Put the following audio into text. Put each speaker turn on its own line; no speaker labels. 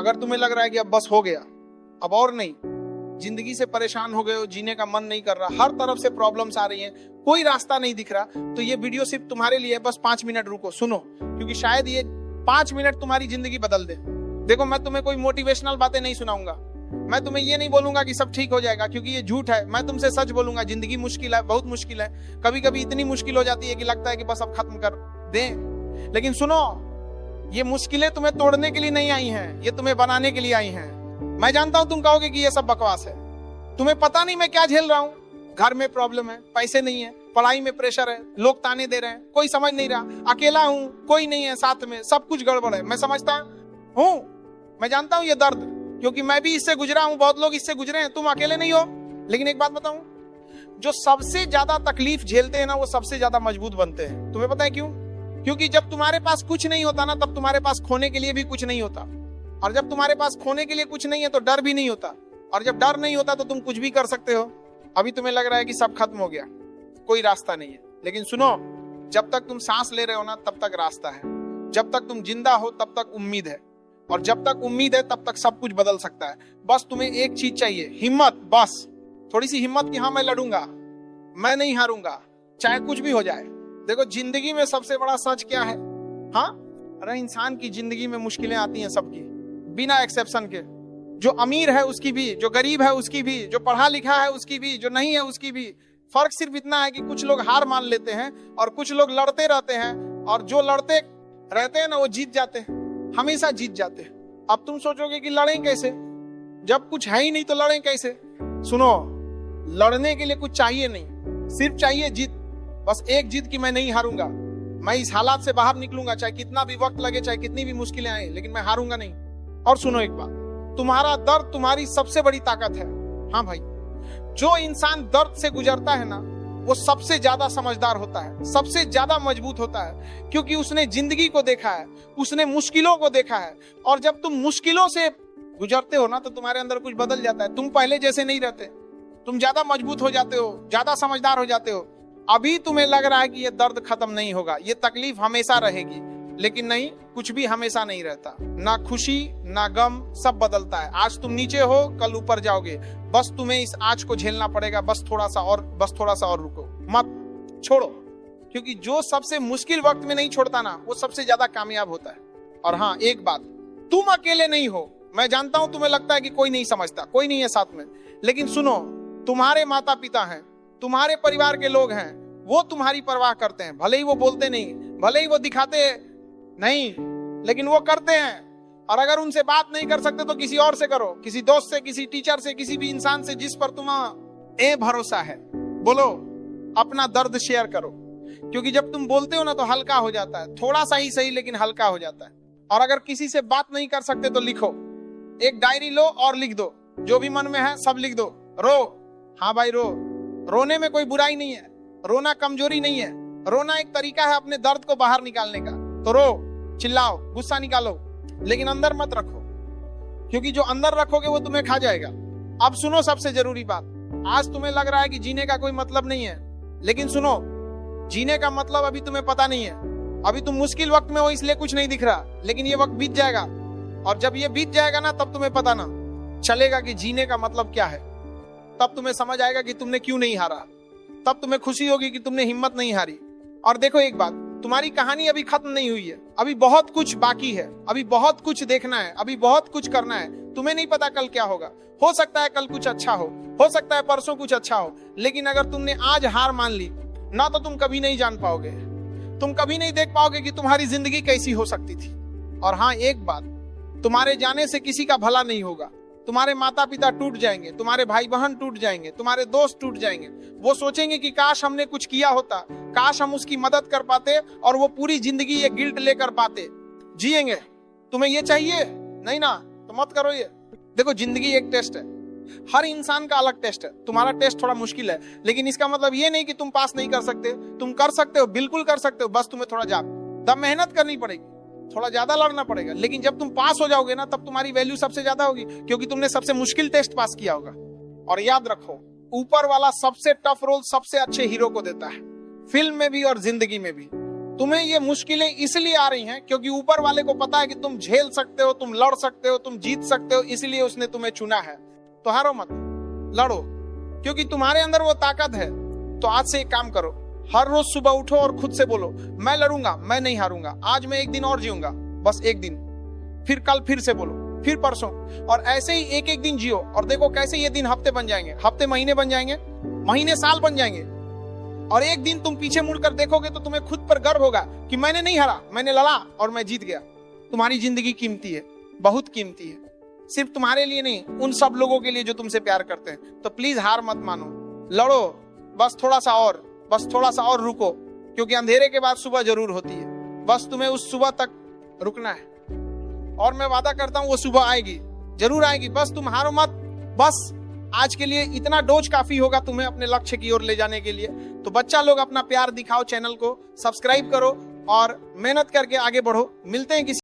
अगर तुम्हें लग रहा है कि अब बस हो गया, अब और नहीं, जिंदगी से परेशान हो गए हो, जीने का मन नहीं कर रहा, हर तरफ से प्रॉब्लम्स आ रही हैं, कोई रास्ता नहीं दिख रहा, तो ये वीडियो सिर्फ तुम्हारे लिए है। बस 5 मिनट रुको, सुनो, क्योंकि शायद ये 5 मिनट तुम्हारी जिंदगी बदल दे। देखो, मैं तुम्हें कोई मोटिवेशनल बातें नहीं सुनाऊंगा, मैं तुम्हें ये नहीं बोलूंगा कि सब ठीक हो जाएगा, क्योंकि ये झूठ है। मैं तुमसे सच बोलूंगा, जिंदगी मुश्किल है, बहुत मुश्किल है, कभी कभी इतनी मुश्किल हो जाती है कि लगता है कि बस अब खत्म कर दें। लेकिन सुनो, ये मुश्किलें तुम्हें तोड़ने के लिए नहीं आई हैं, ये तुम्हें बनाने के लिए आई हैं। मैं जानता हूं तुम कहोगे कि ये सब बकवास है, तुम्हें पता नहीं मैं क्या झेल रहा हूं। घर में प्रॉब्लम है, पैसे नहीं है, पढ़ाई में प्रेशर है, लोग ताने दे रहे हैं, कोई समझ नहीं रहा, अकेला हूं, कोई नहीं है साथ में, सब कुछ गड़बड़ है। मैं समझता हूं, मैं जानता हूं ये दर्द, क्योंकि मैं भी इससे गुजरा हूं, बहुत लोग इससे गुजरे हैं, तुम अकेले नहीं हो। लेकिन एक बात बताऊं, जो सबसे ज्यादा तकलीफ झेलते हैं ना, वो सबसे ज्यादा मजबूत बनते हैं। तुम्हें पता है क्यों? क्योंकि जब तुम्हारे पास कुछ नहीं होता ना, तब तुम्हारे पास खोने के लिए भी कुछ नहीं होता, और जब तुम्हारे पास खोने के लिए कुछ नहीं है तो डर भी नहीं होता, और जब डर नहीं होता तो तुम कुछ भी कर सकते हो। अभी तुम्हें लग रहा है कि सब खत्म हो गया, कोई रास्ता नहीं है, लेकिन सुनो, जब तक तुम सांस ले रहे हो ना, तब तक रास्ता है। जब तक तुम जिंदा हो तब तक उम्मीद है, और जब तक उम्मीद है तब तक सब कुछ बदल सकता है। बस तुम्हें एक चीज चाहिए, हिम्मत, बस थोड़ी सी हिम्मत कि हाँ मैं लड़ूंगा, मैं नहीं हारूंगा, चाहे कुछ भी हो जाए। देखो, जिंदगी में सबसे बड़ा सच क्या है? हाँ, अरे इंसान की जिंदगी में मुश्किलें आती हैं सबकी, बिना एक्सेप्शन के। जो अमीर है उसकी भी, जो गरीब है उसकी भी, जो पढ़ा लिखा है उसकी भी, जो नहीं है उसकी भी। फर्क सिर्फ इतना है कि कुछ लोग हार मान लेते हैं और कुछ लोग लड़ते रहते हैं, और जो लड़ते रहते हैं ना, वो जीत जाते हैं, हमेशा जीत जाते हैं। अब तुम सोचोगे कि लड़ें कैसे, जब कुछ है ही नहीं तो लड़ें कैसे? सुनो, लड़ने के लिए कुछ चाहिए नहीं, सिर्फ चाहिए जीत। बस एक जीत कि मैं नहीं हारूंगा, मैं इस हालात से बाहर निकलूंगा, चाहे कितना भी वक्त लगे, चाहे कितनी भी मुश्किलें आए, लेकिन मैं हारूंगा नहीं। और सुनो एक बात, तुम्हारा दर्द तुम्हारी सबसे बड़ी ताकत है। हाँ भाई, जो इंसान दर्द से गुजरता है ना, वो सबसे ज्यादा समझदार होता है, सबसे ज्यादा मजबूत होता है, क्योंकि उसने जिंदगी को देखा है, उसने मुश्किलों को देखा है। और जब तुम मुश्किलों से गुजरते हो ना, तो तुम्हारे अंदर कुछ बदल जाता है, तुम पहले जैसे नहीं रहते, तुम ज्यादा मजबूत हो जाते हो, ज्यादा समझदार हो जाते हो। अभी तुम्हें लग रहा है कि ये दर्द खत्म नहीं होगा, ये तकलीफ हमेशा रहेगी, लेकिन नहीं, कुछ भी हमेशा नहीं रहता, ना खुशी ना गम, सब बदलता है। आज तुम नीचे हो, कल ऊपर जाओगे, बस तुम्हें इस आँच को झेलना पड़ेगा, बस थोड़ा सा और रुको, मत छोड़ो, क्योंकि जो सबसे मुश्किल वक्त में नहीं छोड़ता ना, वो सबसे ज्यादा कामयाब होता है। और हाँ, एक बात, तुम अकेले नहीं हो। मैं जानता हूं तुम्हें लगता है कि कोई नहीं समझता, कोई नहीं है साथ में, लेकिन सुनो, तुम्हारे माता पिता हैं, तुम्हारे परिवार के लोग हैं, वो तुम्हारी परवाह करते हैं। भले ही वो बोलते नहीं, भले ही वो दिखाते नहीं, लेकिन वो करते हैं। और अगर उनसे बात नहीं कर सकते तो किसी और से करो, किसी दोस्त से, किसी टीचर से, किसी भी इंसान से जिस पर तुम्हें भरोसा है, बोलो, अपना दर्द शेयर करो, क्योंकि जब तुम बोलते हो ना तो हल्का हो जाता है, थोड़ा सा ही सही लेकिन हल्का हो जाता है। और अगर किसी से बात नहीं कर सकते तो लिखो, एक डायरी लो और लिख दो, जो भी मन में है सब लिख दो, रो। हाँ भाई, रो, रोने में कोई बुराई नहीं है, रोना कमजोरी नहीं है, रोना एक तरीका है अपने दर्द को बाहर निकालने का। तो रो, चिल्लाओ, गुस्सा निकालो, लेकिन अंदर मत रखो, क्योंकि जो अंदर रखोगे वो तुम्हें खा जाएगा। अब सुनो सबसे जरूरी बात, आज तुम्हें लग रहा है कि जीने का कोई मतलब नहीं है, लेकिन सुनो, जीने का मतलब अभी तुम्हें पता नहीं है। अभी तुम मुश्किल वक्त में हो इसलिए कुछ नहीं दिख रहा, लेकिन ये वक्त बीत जाएगा, और जब ये बीत जाएगा ना, तब तुम्हें पता ना चलेगा कि जीने का मतलब क्या है। तब तुम्हें समझ आएगा कि तुमने क्यों नहीं हारा, तब तुम्हें खुशी होगी कि तुमने हिम्मत नहीं हारी। और देखो एक बात, तुम्हारी कहानी अभी खत्म नहीं हुई है, अभी बहुत कुछ बाकी है, अभी बहुत कुछ देखना है, अभी बहुत कुछ करना है। तुम्हें नहीं पता कल क्या होगा, हो सकता है कल कुछ अच्छा हो सकता है परसों कुछ अच्छा हो, लेकिन अगर तुमने आज हार मान ली ना, तो तुम कभी नहीं जान पाओगे, तुम कभी नहीं देख पाओगे कि तुम्हारी जिंदगी कैसी हो सकती थी। और हाँ, एक बात, तुम्हारे जाने से किसी का भला नहीं होगा, तुम्हारे माता पिता टूट जाएंगे, तुम्हारे भाई बहन टूट जाएंगे, तुम्हारे दोस्त टूट जाएंगे। वो सोचेंगे कि काश हमने कुछ किया होता, काश हम उसकी मदद कर पाते, और वो पूरी जिंदगी ये गिल्ट लेकर पाते जिएंगे। तुम्हें ये चाहिए नहीं ना, तो मत करो ये। देखो, जिंदगी एक टेस्ट है, हर इंसान का अलग टेस्ट है, तुम्हारा टेस्ट थोड़ा मुश्किल है, लेकिन इसका मतलब ये नहीं कि तुम पास नहीं कर सकते, तुम कर सकते हो, बिल्कुल कर सकते हो, बस तुम्हें थोड़ा ज्यादा मेहनत करनी पड़ेगी, थोड़ा ज्यादा लड़ना पड़ेगा। लेकिन जब तुम पास हो जाओगे ना, तब तुम्हारी वैल्यू सबसे ज्यादा होगी, क्योंकि तुमने सबसे मुश्किल टेस्ट पास किया होगा। और याद रखो, ऊपर वाला सबसे टफ रोल सबसे अच्छे हीरो को देता है, फिल्म में भी और जिंदगी में भी। तुम्हें ये मुश्किलें इसलिए आ रही हैं क्योंकि ऊपर वाले को पता है कि तुम झेल सकते हो, तुम लड़ सकते हो, तुम जीत सकते हो, इसलिए उसने तुम्हें चुना है। तो हारो मत, लड़ो, क्योंकि तुम्हारे अंदर वो ताकत है। तो आज से एक काम करो, हर रोज सुबह उठो और खुद से बोलो, मैं लड़ूंगा, मैं नहीं हारूंगा, आज मैं एक दिन और जीऊंगा, बस एक दिन। फिर कल फिर से बोलो, फिर परसों, और ऐसे ही एक एक दिन जियो और देखो कैसे ये दिन हफ्ते बन जाएंगे, हफ्ते महीने बन जाएंगे, महीने साल बन जाएंगे। और एक दिन तुम पीछे मुड़कर देखोगे तो तुम्हें खुद पर गर्व होगा कि मैंने नहीं हारा, मैंने लड़ा और मैं जीत गया। तुम्हारी जिंदगी कीमती है, बहुत कीमती है, सिर्फ तुम्हारे लिए नहीं, उन सब लोगों के लिए जो तुमसे प्यार करते हैं। तो प्लीज हार मत मानो, लड़ो, बस थोड़ा सा और, बस थोड़ा सा और रुको, क्योंकि अंधेरे के बाद सुबह जरूर होती है। बस तुम्हें उस सुबह तक रुकना है और मैं वादा करता हूं वो सुबह आएगी, जरूर आएगी। बस तुम हारो मत। बस आज के लिए इतना डोज काफी होगा तुम्हें अपने लक्ष्य की ओर ले जाने के लिए। तो बच्चा लोग अपना प्यार दिखाओ, चैनल को सब्सक्राइब करो और मेहनत करके आगे बढ़ो। मिलते हैं किसी